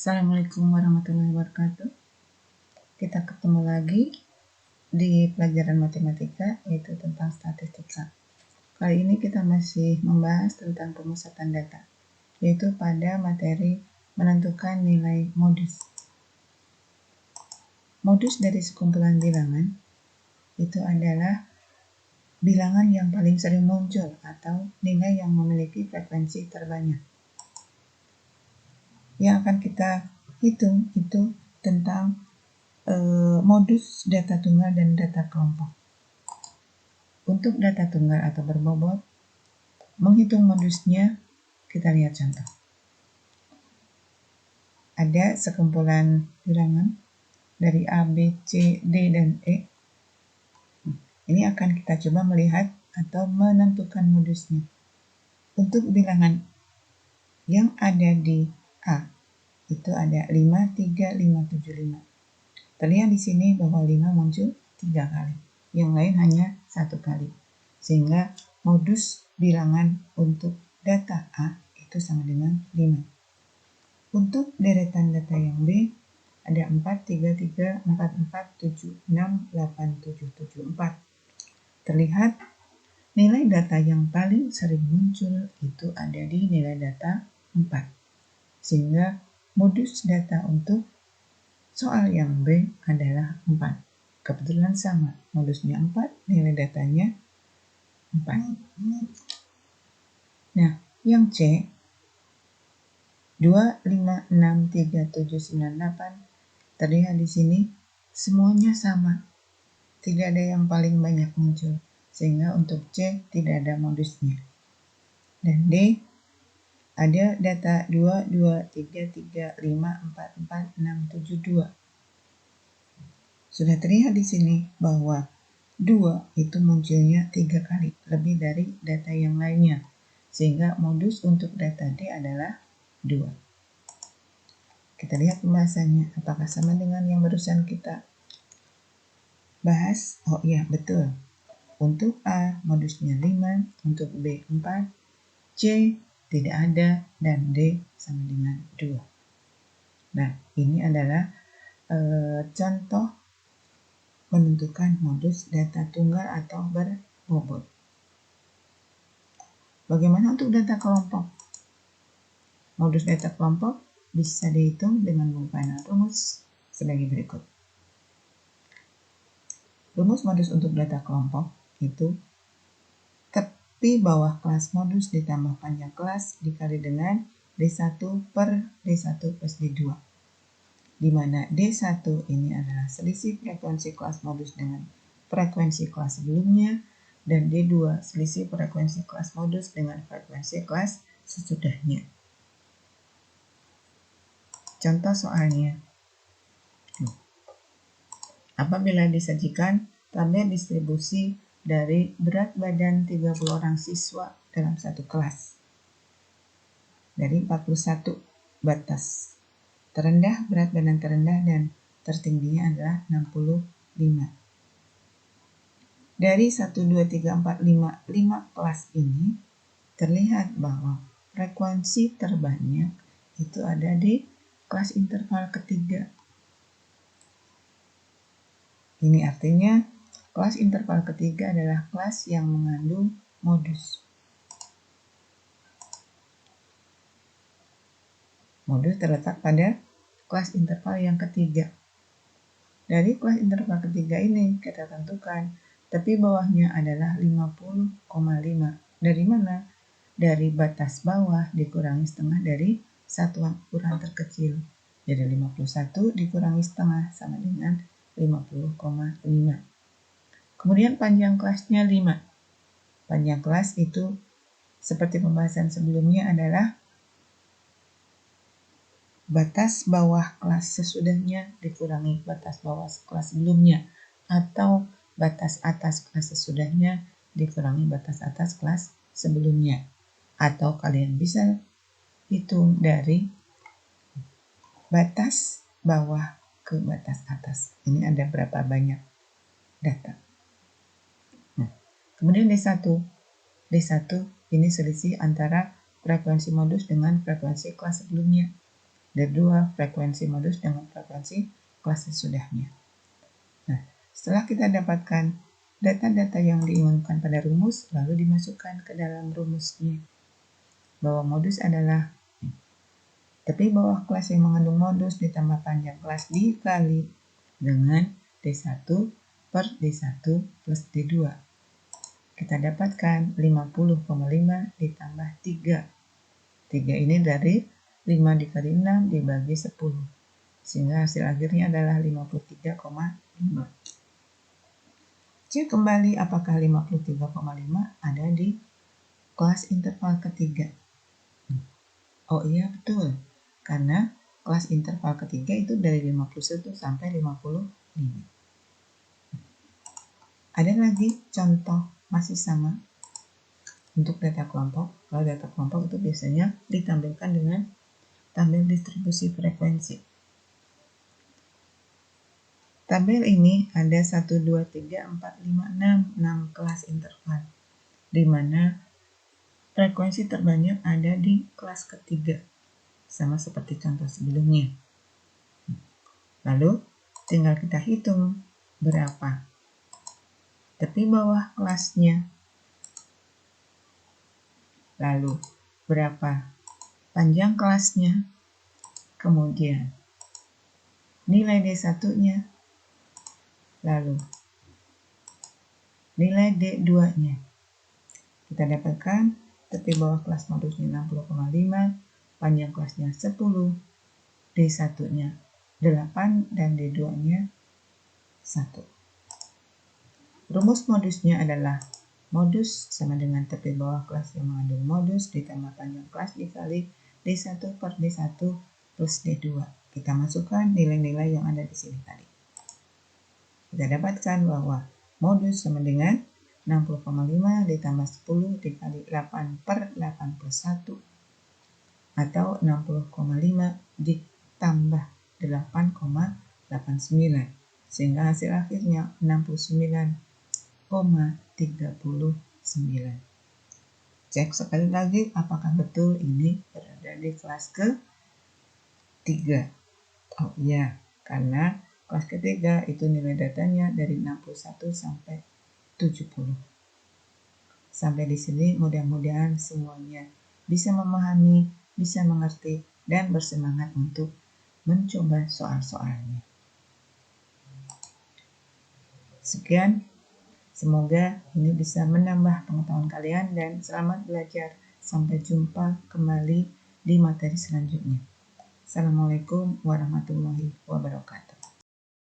Assalamualaikum warahmatullahi wabarakatuh. Kita ketemu lagi di pelajaran matematika, yaitu tentang statistika. Kali ini kita masih membahas tentang pemusatan data, yaitu pada materi menentukan nilai modus. Modus dari sekumpulan bilangan itu adalah bilangan yang paling sering muncul atau nilai yang memiliki frekuensi terbanyak. Yang akan kita hitung itu tentang modus data tunggal dan data kelompok. Untuk data tunggal atau berbobot, menghitung modusnya, kita lihat contoh. Ada sekumpulan bilangan dari A, B, C, D, dan E. Ini akan kita coba melihat atau menentukan modusnya. Untuk bilangan yang ada di A, itu ada 5, 3, 5, 7, 5. Terlihat di sini bahwa 5 muncul 3 kali. Yang lain hanya 1 kali. Sehingga modus bilangan untuk data A itu sama dengan 5. Untuk deretan data yang B, ada 4, 3, 3, 4, 4, 7, 6, 8, 7, 7, 4. Terlihat nilai data yang paling sering muncul itu ada di nilai data 4. Sehingga modus data untuk soal yang B adalah 4. Kebetulan sama, modusnya 4, nilai datanya 4. Nah, yang C, 2, 5, 6, 3, 7, 9, 8, terlihat di sini semuanya sama. Tidak ada yang paling banyak muncul, sehingga untuk C tidak ada modusnya. Dan D, ada data 2, 2, 3, 3, 5, 4, 4, 6, 7, 2. Sudah terlihat di sini bahwa 2 itu munculnya 3 kali, lebih dari data yang lainnya. Sehingga modus untuk data D adalah 2. Kita lihat pembahasannya, apakah sama dengan yang barusan kita bahas? Oh iya, betul. Untuk A, modusnya 5, untuk B, 4, C, tidak ada, dan D sama dengan 2. Nah, ini adalah contoh menentukan modus data tunggal atau berbobot. Bagaimana untuk data kelompok? Modus data kelompok bisa dihitung dengan menggunakan rumus sebagai berikut. Rumus modus untuk data kelompok itu tepi bawah kelas modus ditambah panjang kelas dikali dengan D1 per D1 plus D2. Di mana D1 ini adalah selisih frekuensi kelas modus dengan frekuensi kelas sebelumnya, dan D2 selisih frekuensi kelas modus dengan frekuensi kelas sesudahnya. Contoh soalnya. Apabila disajikan tabel distribusi dari berat badan 30 orang siswa dalam satu kelas. Dari 41 batas terendah, berat badan terendah dan tertingginya adalah 65. Dari 1, 2, 3, 4, 5 kelas ini terlihat bahwa frekuensi terbanyak itu ada di kelas interval ketiga. Ini artinya kelas interval ketiga adalah kelas yang mengandung modus. Modus terletak pada kelas interval yang ketiga. Dari kelas interval ketiga ini kita tentukan tepi bawahnya adalah 50,5. Dari mana? Dari batas bawah dikurangi setengah dari satuan ukuran terkecil. Jadi 51 dikurangi setengah sama dengan 50,5. Kemudian panjang kelasnya 5. Panjang kelas itu seperti pembahasan sebelumnya adalah batas bawah kelas sesudahnya dikurangi batas bawah kelas sebelumnya, atau batas atas kelas sesudahnya dikurangi batas atas kelas sebelumnya. Atau kalian bisa hitung dari batas bawah ke batas atas. Ini ada berapa banyak data. Kemudian D1. D1 ini selisih antara frekuensi modus dengan frekuensi kelas sebelumnya. D2 frekuensi modus dengan frekuensi kelas sesudahnya. Nah, setelah kita dapatkan data-data yang diinginkan pada rumus, lalu dimasukkan ke dalam rumusnya. Bahwa modus adalah tepi bawah kelas yang mengandung modus ditambah panjang kelas dikali dengan D1 per D1 plus D2. Kita dapatkan 50,5 ditambah 3. 3 ini dari 5 dikali 6 dibagi 10. Sehingga hasil akhirnya adalah 53,5. Cek kembali apakah 53,5 ada di kelas interval ketiga. Oh iya betul, karena kelas interval ketiga itu dari 51 sampai 55. Ada lagi contoh masih sama untuk data kelompok. Kalau data kelompok itu biasanya ditampilkan dengan tabel distribusi frekuensi. Tabel ini ada 1, 2, 3, 4, 5, 6 kelas interval, di mana frekuensi terbanyak ada di kelas ketiga, sama seperti contoh sebelumnya. Lalu tinggal kita hitung berapa tepi bawah kelasnya, lalu berapa panjang kelasnya, kemudian nilai D1-nya, lalu nilai D2-nya. Kita dapatkan tepi bawah kelas modusnya 60,5, panjang kelasnya 10, D1-nya 8, dan D2-nya 1. Rumus modusnya adalah modus sama dengan tepi bawah kelas yang mengandung modus ditambah panjang kelas dikali D1 per D1 plus D2. Kita masukkan nilai-nilai yang ada di sini tadi. Kita dapatkan bahwa modus sama dengan 60,5 ditambah 10 dikali 8 per 8 plus 1 atau 60,5 ditambah 8,89 sehingga hasil akhirnya 69,39. Cek sekali lagi apakah betul ini berada di kelas ke-3. Oh iya, karena kelas ketiga itu nilai datanya dari 61 sampai 70. Sampai di sini mudah-mudahan semuanya bisa memahami, bisa mengerti, dan bersemangat untuk mencoba soal-soalnya. Sekian, semoga ini bisa menambah pengetahuan kalian dan selamat belajar. Sampai jumpa kembali di materi selanjutnya. Assalamualaikum warahmatullahi wabarakatuh.